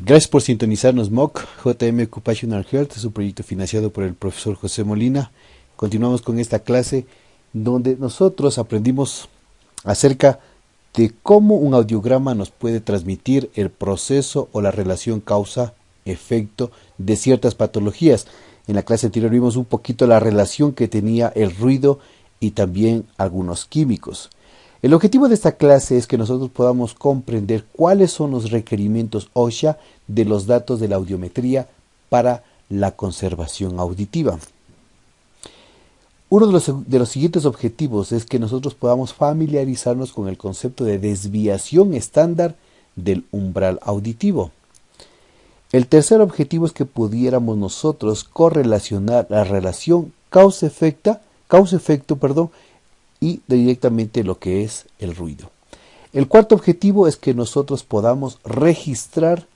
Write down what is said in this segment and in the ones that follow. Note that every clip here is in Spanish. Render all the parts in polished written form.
Gracias por sintonizarnos, MOOC. JM Occupational Health es un proyecto financiado por el profesor José Molina. Continuamos con esta clase donde nosotros aprendimos acerca de cómo un audiograma nos puede transmitir el proceso o la relación causa-efecto de ciertas patologías. En la clase anterior vimos un poquito la relación que tenía el ruido y también algunos químicos. El objetivo de esta clase es que nosotros podamos comprender cuáles son los requerimientos OSHA de los datos de la audiometría para la conservación auditiva. Uno de los siguientes objetivos es que nosotros podamos familiarizarnos con el concepto de desviación estándar del umbral auditivo. El tercer objetivo es que pudiéramos nosotros correlacionar la relación causa-efecto, y directamente lo que es el ruido. El cuarto objetivo es que nosotros podamos registrar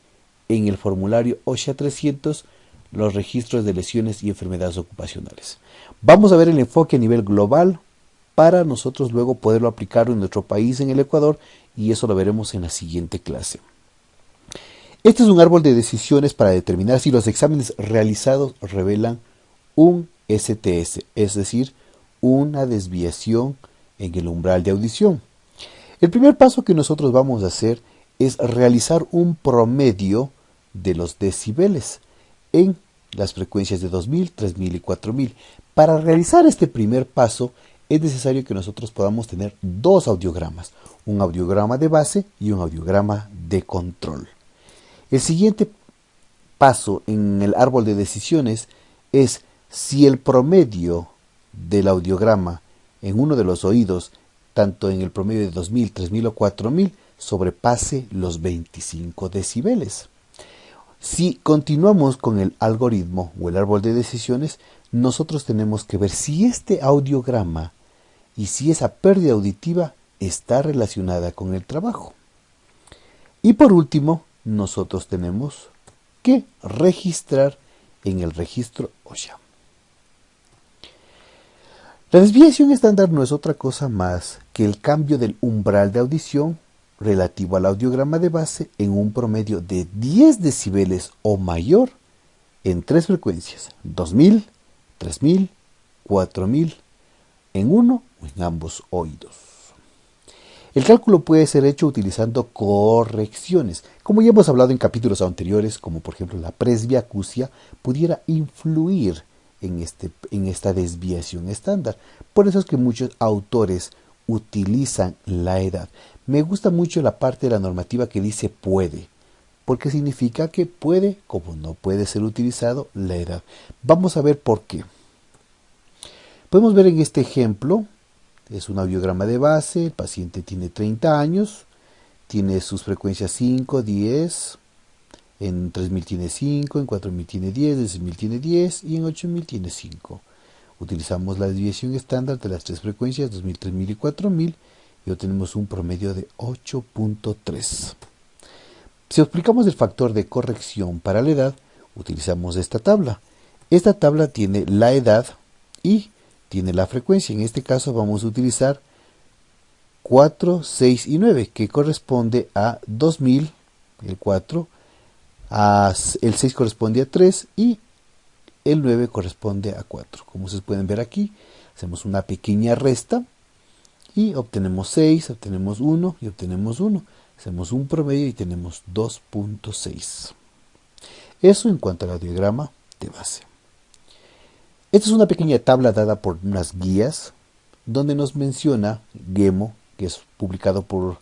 en el formulario OSHA 300 los registros de lesiones y enfermedades ocupacionales. Vamos a ver el enfoque a nivel global para nosotros luego poderlo aplicar en nuestro país, en el Ecuador, y eso lo veremos en la siguiente clase. Este es un árbol de decisiones para determinar si los exámenes realizados revelan un STS, es decir, una desviación en el umbral de audición. El primer paso que nosotros vamos a hacer es realizar un promedio de los decibeles en las frecuencias de 2000, 3000 y 4000. Para realizar este primer paso es necesario que nosotros podamos tener dos audiogramas, un audiograma de base y un audiograma de control. El siguiente paso en el árbol de decisiones es si el promedio del audiograma en uno de los oídos, tanto en el promedio de 2000, 3000 o 4000, sobrepase los 25 decibeles. Si continuamos con el algoritmo o el árbol de decisiones, nosotros tenemos que ver si este audiograma y si esa pérdida auditiva está relacionada con el trabajo. Y por último, nosotros tenemos que registrar en el registro OSHA. La desviación estándar no es otra cosa más que el cambio del umbral de audición relativo al audiograma de base en un promedio de 10 decibeles o mayor en tres frecuencias, 2000, 3000, 4000, en uno o en ambos oídos. El cálculo puede ser hecho utilizando correcciones. Como ya hemos hablado en capítulos anteriores, como por ejemplo la presbiacusia, pudiera influir en esta desviación estándar. Por eso es que muchos autores utilizan la edad. Me gusta mucho la parte de la normativa que dice puede, porque significa que puede, como no puede ser utilizado, la edad. Vamos a ver por qué. Podemos ver en este ejemplo, es un audiograma de base, el paciente tiene 30 años, tiene sus frecuencias 5, 10, en 3000 tiene 5, en 4000 tiene 10, en 6000 tiene 10 y en 8000 tiene 5. Utilizamos la desviación estándar de las tres frecuencias, 2000, 3000 y 4000, y obtenemos un promedio de 8.3. Si aplicamos el factor de corrección para la edad, utilizamos esta tabla. Esta tabla tiene la edad y tiene la frecuencia. En este caso vamos a utilizar 4, 6 y 9, que corresponde a 2000, el 4, el 6 corresponde a 3 y el 9 corresponde a 4. Como ustedes pueden ver aquí, hacemos una pequeña resta y obtenemos 6, obtenemos 1 y obtenemos 1. Hacemos un promedio y tenemos 2.6. Eso en cuanto al audiograma de base. Esta es una pequeña tabla dada por unas guías donde nos menciona GEMO, que es publicado por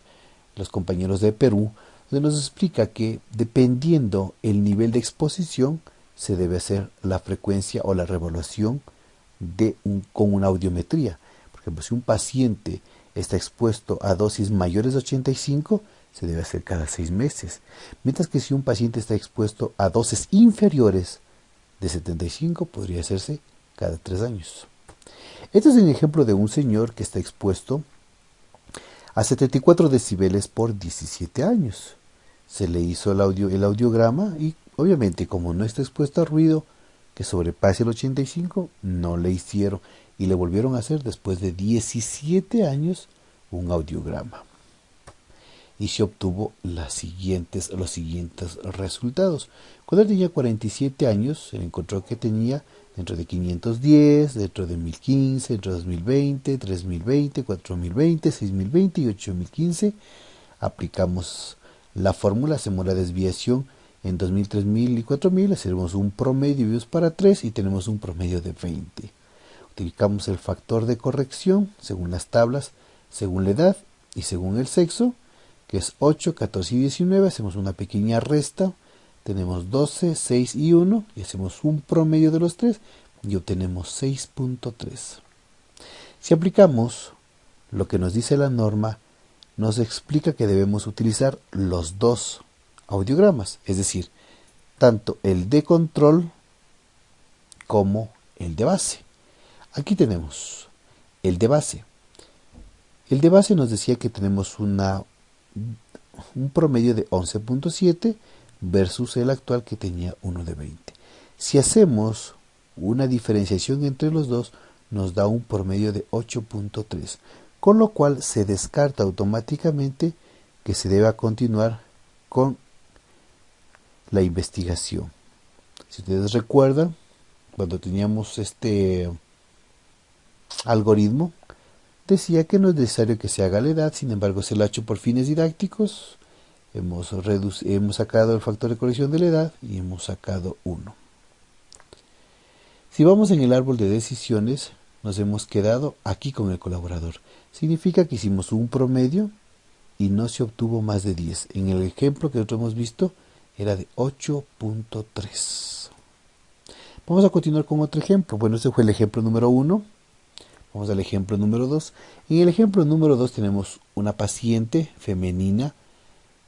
los compañeros de Perú, donde nos explica que dependiendo el nivel de exposición se debe hacer la frecuencia o la revaluación con una audiometría. Por ejemplo, si un paciente está expuesto a dosis mayores de 85, se debe hacer cada 6 meses. Mientras que si un paciente está expuesto a dosis inferiores de 75, podría hacerse cada 3 años. Este es un ejemplo de un señor que está expuesto a 74 decibeles por 17 años. Se le hizo el audiograma y obviamente como no está expuesto a ruido que sobrepase el 85, no le hicieron y le volvieron a hacer después de 17 años un audiograma. y se obtuvo los siguientes resultados. Cuando él tenía 47 años, se encontró que tenía dentro de 510, dentro de 1015, dentro de 2020, 3020, 4020, 6020 y 8015. Aplicamos la fórmula, hacemos la desviación en 2000, 3000 y 4000, hacemos un promedio y vimos para 3 y tenemos un promedio de 20. Utilizamos el factor de corrección según las tablas, según la edad y según el sexo, que es 8, 14 y 19. Hacemos una pequeña resta, tenemos 12, 6 y 1 y hacemos un promedio de los tres y obtenemos 6.3. Si aplicamos lo que nos dice la norma, nos explica que debemos utilizar los dos audiogramas, es decir, tanto el de control como el de base. Aquí tenemos el de base. El de base nos decía que tenemos un promedio de 11.7 versus el actual que tenía uno de 20. Si hacemos una diferenciación entre los dos, nos da un promedio de 8.3, con lo cual se descarta automáticamente que se deba continuar con la investigación. Si ustedes recuerdan, cuando teníamos este algoritmo, decía que no es necesario que se haga la edad, sin embargo se lo ha hecho por fines didácticos. Hemos sacado el factor de corrección de la edad y hemos sacado 1. Si vamos en el árbol de decisiones, nos hemos quedado aquí con el colaborador. Significa que hicimos un promedio y no se obtuvo más de 10. En el ejemplo que nosotros hemos visto era de 8.3. Vamos a continuar con otro ejemplo. Bueno, este fue el ejemplo número 1. Vamos al ejemplo número 2. En el ejemplo número 2 tenemos una paciente femenina.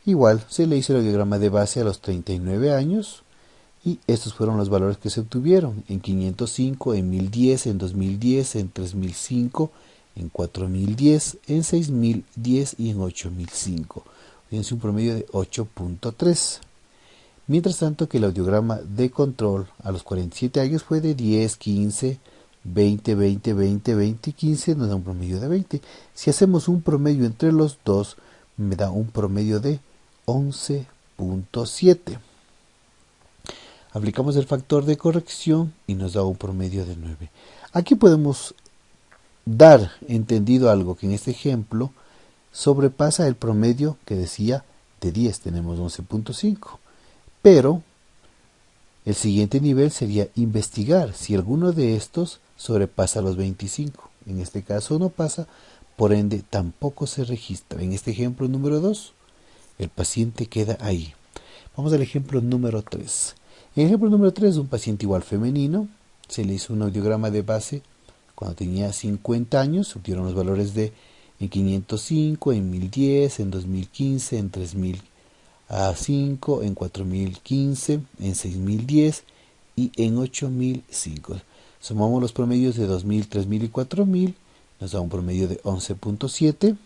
Igual se le hizo el diagrama de base a los 39 años. Y estos fueron los valores que se obtuvieron en 505, en 1010, en 2010, en 3005, en 4010, en 6010 y en 8005. Fíjense un promedio de 8.3. Mientras tanto que el audiograma de control a los 47 años fue de 10, 15, 20, 20, 20, 20 y 15, nos da un promedio de 20. Si hacemos un promedio entre los dos, me da un promedio de 11.7. Aplicamos el factor de corrección y nos da un promedio de 9. Aquí podemos dar entendido algo que en este ejemplo sobrepasa el promedio que decía de 10, tenemos 11.5. Pero el siguiente nivel sería investigar si alguno de estos sobrepasa los 25. En este caso no pasa, por ende tampoco se registra. En este ejemplo número 2, el paciente queda ahí. Vamos al ejemplo número 3. En el ejemplo número 3, un paciente igual femenino, se le hizo un audiograma de base cuando tenía 50 años, se obtuvieron los valores de en 505, en 1010, en 2015, en 3005, en 4015, en 6010 y en 8005. Sumamos los promedios de 2000, 3000 y 4000, nos da un promedio de 11.7.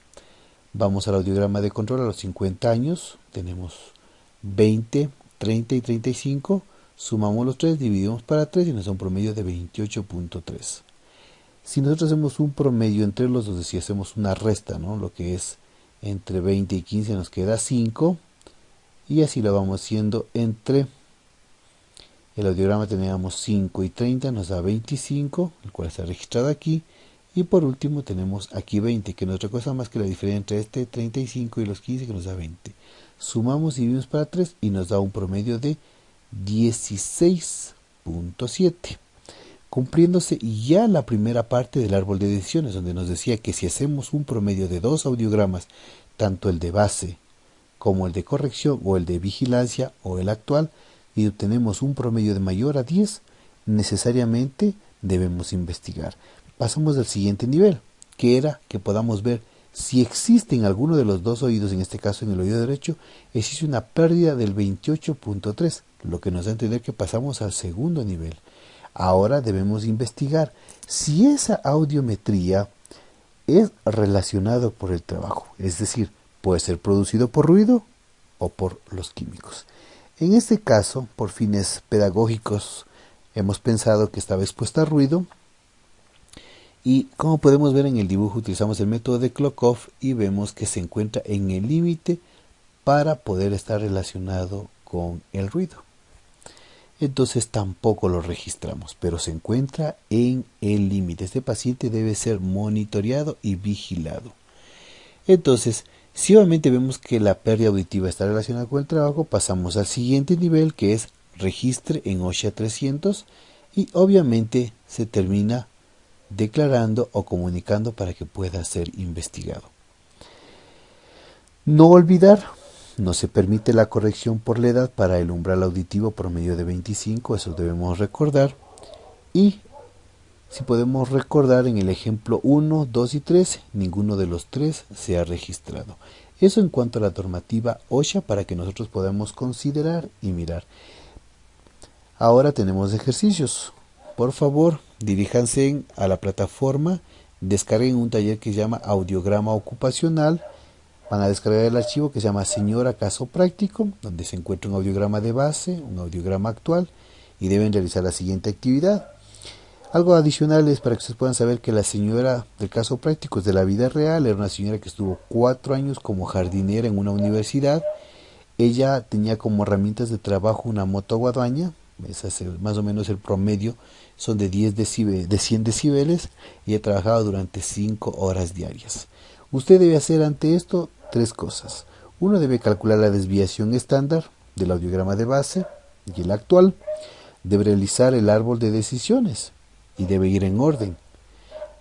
Vamos al audiograma de control a los 50 años, tenemos 20, 30 y 35. Sumamos los 3, dividimos para 3 y nos da un promedio de 28.3. Si nosotros hacemos un promedio entre los dos, si hacemos una resta, ¿no? Lo que es entre 20 y 15 nos queda 5. Y así lo vamos haciendo entre el audiograma teníamos 5 y 30, nos da 25, el cual está registrado aquí. Y por último tenemos aquí 20, que no es otra cosa más que la diferencia entre este 35 y los 15, que nos da 20. Sumamos y dividimos para 3 y nos da un promedio de 16.7, cumpliéndose ya la primera parte del árbol de decisiones, donde nos decía que si hacemos un promedio de dos audiogramas, tanto el de base como el de corrección o el de vigilancia o el actual, y obtenemos un promedio de mayor a 10, necesariamente debemos investigar. Pasamos al siguiente nivel, que era que podamos ver si existe en alguno de los dos oídos, en este caso en el oído derecho, existe una pérdida del 28.3, lo que nos da a entender que pasamos al segundo nivel. Ahora debemos investigar si esa audiometría es relacionada por el trabajo, es decir, puede ser producido por ruido o por los químicos. En este caso, por fines pedagógicos, hemos pensado que estaba expuesta a ruido. Y como podemos ver en el dibujo, utilizamos el método de Klokov y vemos que se encuentra en el límite para poder estar relacionado con el ruido. Entonces tampoco lo registramos, pero se encuentra en el límite. Este paciente debe ser monitoreado y vigilado. Entonces, si obviamente vemos que la pérdida auditiva está relacionada con el trabajo, pasamos al siguiente nivel, que es registre en OSHA 300, y obviamente se termina declarando o comunicando para que pueda ser investigado. No olvidar, no se permite la corrección por la edad para el umbral auditivo promedio de 25, eso debemos recordar. Y si podemos recordar, en el ejemplo 1, 2 y 3, ninguno de los tres se ha registrado. Eso en cuanto a la normativa OSHA, para que nosotros podamos considerar y mirar. Ahora tenemos ejercicios. Por favor, diríjanse a la plataforma, descarguen un taller que se llama Audiograma Ocupacional. Van a descargar el archivo que se llama Señora Caso Práctico, donde se encuentra un audiograma de base, un audiograma actual, y deben realizar la siguiente actividad. Algo adicional es para que ustedes puedan saber que la señora del caso práctico es de la vida real. Era una señora que estuvo 4 años como jardinera en una universidad. Ella tenía como herramientas de trabajo una moto guadaña, más o menos el promedio son de 100 decibeles, y ha trabajado durante 5 horas diarias. Usted debe hacer ante esto 3 cosas. Uno, debe calcular la desviación estándar del audiograma de base y el actual. Debe realizar el árbol de decisiones y debe ir en orden.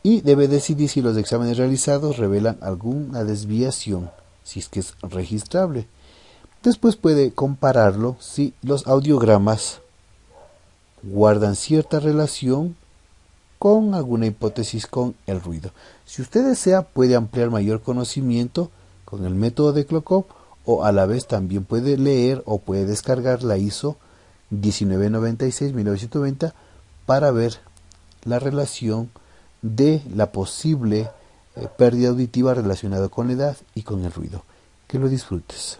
Y debe decidir si los exámenes realizados revelan alguna desviación, si es que es registrable. Después puede compararlo si los audiogramas guardan cierta relación con alguna hipótesis con el ruido. Si usted desea, puede ampliar mayor conocimiento con el método de Klokov, o a la vez también puede leer o puede descargar la ISO 1996-1990 para ver la relación de la posible pérdida auditiva relacionada con la edad y con el ruido. Que lo disfrutes.